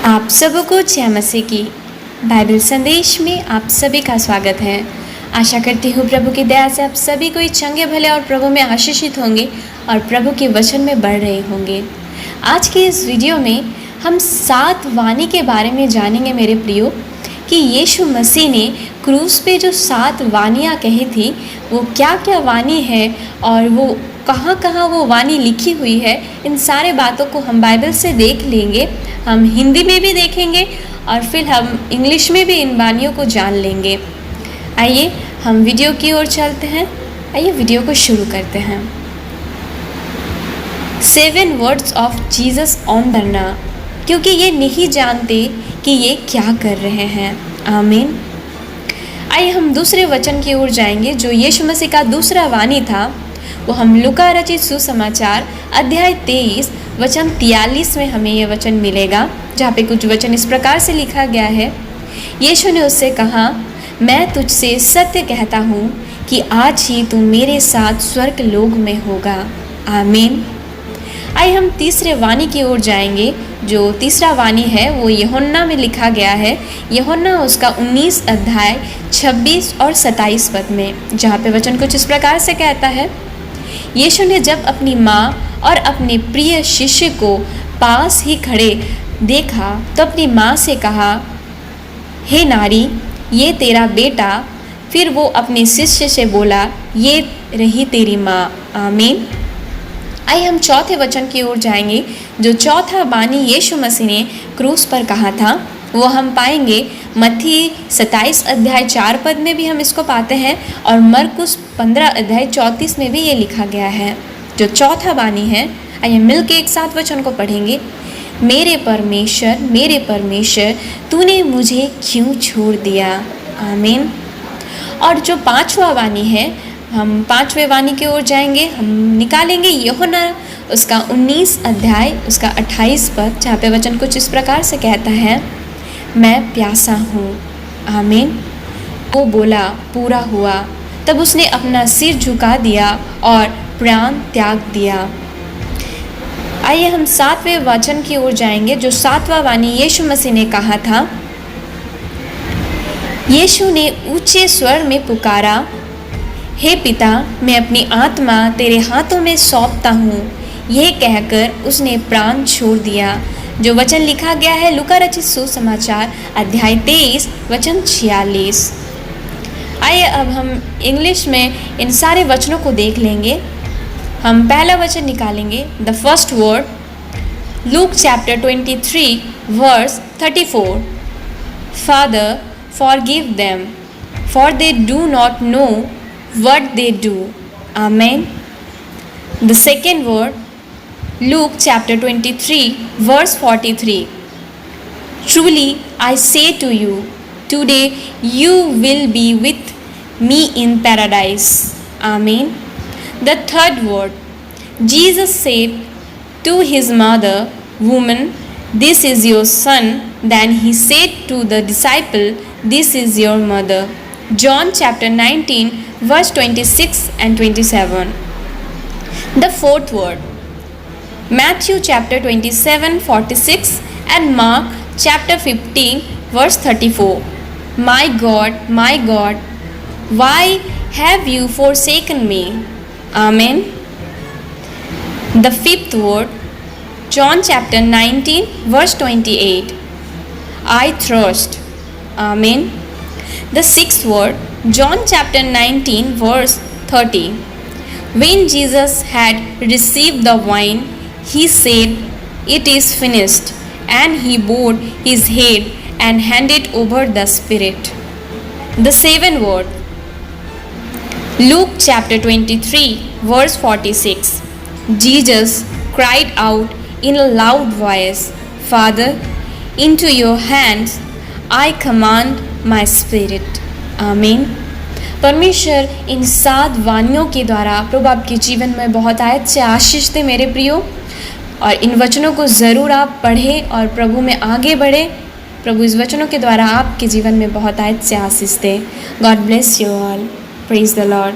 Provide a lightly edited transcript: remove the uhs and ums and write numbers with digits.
आप सबको जय मसीह की बाइबल संदेश में आप सभी का स्वागत है। आशा करती हूँ प्रभु की दया से आप सभी कोई चंगे भले और प्रभु में आशीषित होंगे और प्रभु के वचन में बढ़ रहे होंगे। आज के इस वीडियो में हम 7 वाणी के बारे में जानेंगे मेरे प्रियो, कि यीशु मसीह ने क्रूस पे जो 7 वाणियाँ कही थी वो क्या क्या वाणी है और वो कहाँ कहाँ वो वाणी लिखी हुई है। इन सारे बातों को हम बाइबल से देख लेंगे, हम हिंदी में भी देखेंगे और फिर हम इंग्लिश में भी इन वाणियों को जान लेंगे। आइए हम वीडियो की ओर चलते हैं। आइए वीडियो को शुरू करते हैं। 7 words of Jesus on the ना, क्योंकि ये नहीं जानते कि ये क्या कर रहे हैं। आमीन। आइए हम दूसरे वचन की ओर जाएंगे जो यीशु मसीह का दूसरा वाणी था। वो हम लूका रचित सुसमाचार अध्याय 23 वचन 43 में हमें ये वचन मिलेगा, जहाँ पे कुछ वचन इस प्रकार से लिखा गया है। यीशु ने उससे कहा, मैं तुझसे सत्य कहता हूँ कि आज ही तू मेरे साथ स्वर्ग लोक में होगा। आमीन। आइए हम तीसरे वाणी की ओर जाएंगे। जो तीसरा वाणी है वो यूहन्ना में लिखा गया है। यूहन्ना उसका 19 अध्याय 26 और 27 पद में, जहाँ पे वचन कुछ इस प्रकार से कहता है। यीशु ने जब अपनी माँ और अपने प्रिय शिष्य को पास ही खड़े देखा तो अपनी माँ से कहा, हे नारी, ये तेरा बेटा। फिर वो अपने शिष्य से बोला, ये रही तेरी माँ। आमीन। आइए हम चौथे वचन की ओर जाएंगे। जो चौथा वाणी यीशु मसीह ने क्रूस पर कहा था वो हम पाएंगे मत्ती 27 अध्याय 4 पद में भी हम इसको पाते हैं और मरकुस 15 अध्याय 34 में भी ये लिखा गया है। जो चौथा वाणी है, आइए मिल के एक साथ वचन को पढ़ेंगे। मेरे परमेश्वर तूने मुझे क्यों छोड़ दिया। आमीन। और जो पांचवा वाणी है, हम पांचवें वाणी की ओर जाएंगे। हम निकालेंगे यूहन्ना उसका 19 अध्याय उसका 28 पद, जहाँ पे वचन कुछ इस प्रकार से कहता है, मैं प्यासा हूँ। आमीन। वो बोला, पूरा हुआ। तब उसने अपना सिर झुका दिया और प्राण त्याग दिया। आइए हम 7वें वचन की ओर जाएंगे। जो 7वां वाणी यीशु मसीह ने कहा था। यीशु ने ऊंचे स्वर में पुकारा, हे पिता, मैं अपनी आत्मा तेरे हाथों में सौंपता हूँ। यह कहकर उसने प्राण छोड़ दिया। जो वचन लिखा गया है लूका रचित सुसमाचार अध्याय 23 वचन 46। आइए अब हम इंग्लिश में इन सारे वचनों को देख लेंगे। हम पहला वचन निकालेंगे। The first word, Luke chapter 23 verse 34। Father, forgive them, for they do not know what they do. Amen. The second word, Luke chapter 23 verse 43. Truly I say to you, today you will be with me in paradise. Amen. The third word, Jesus said to his mother, woman, this is your son. Then he said to the disciple, this is your mother. John chapter 19 verse 26 and 27. The fourth word, Matthew chapter 27 46 and Mark chapter 15 verse 34. My God, why have you forsaken me? Amen. The fifth word, John chapter 19 verse 28. I thirst. Amen. The sixth word, John chapter 19 verse 30. When Jesus had received the wine, he said, it is finished, and he bowed his head and handed over the Spirit. The seventh word, Luke chapter 23 verse 46. Jesus cried out in a loud voice, Father, into your hands I command my spirit. आमीन। परमेश्वर इन 7 वाणियों के द्वारा प्रभु आपके जीवन में बहुत आयत से आशीष दे मेरे प्रियो, और इन वचनों को ज़रूर आप पढ़ें और प्रभु में आगे बढ़े। प्रभु इस वचनों के द्वारा आपके जीवन में बहुत आयत से आशीष दे। God bless you all. Praise the Lord.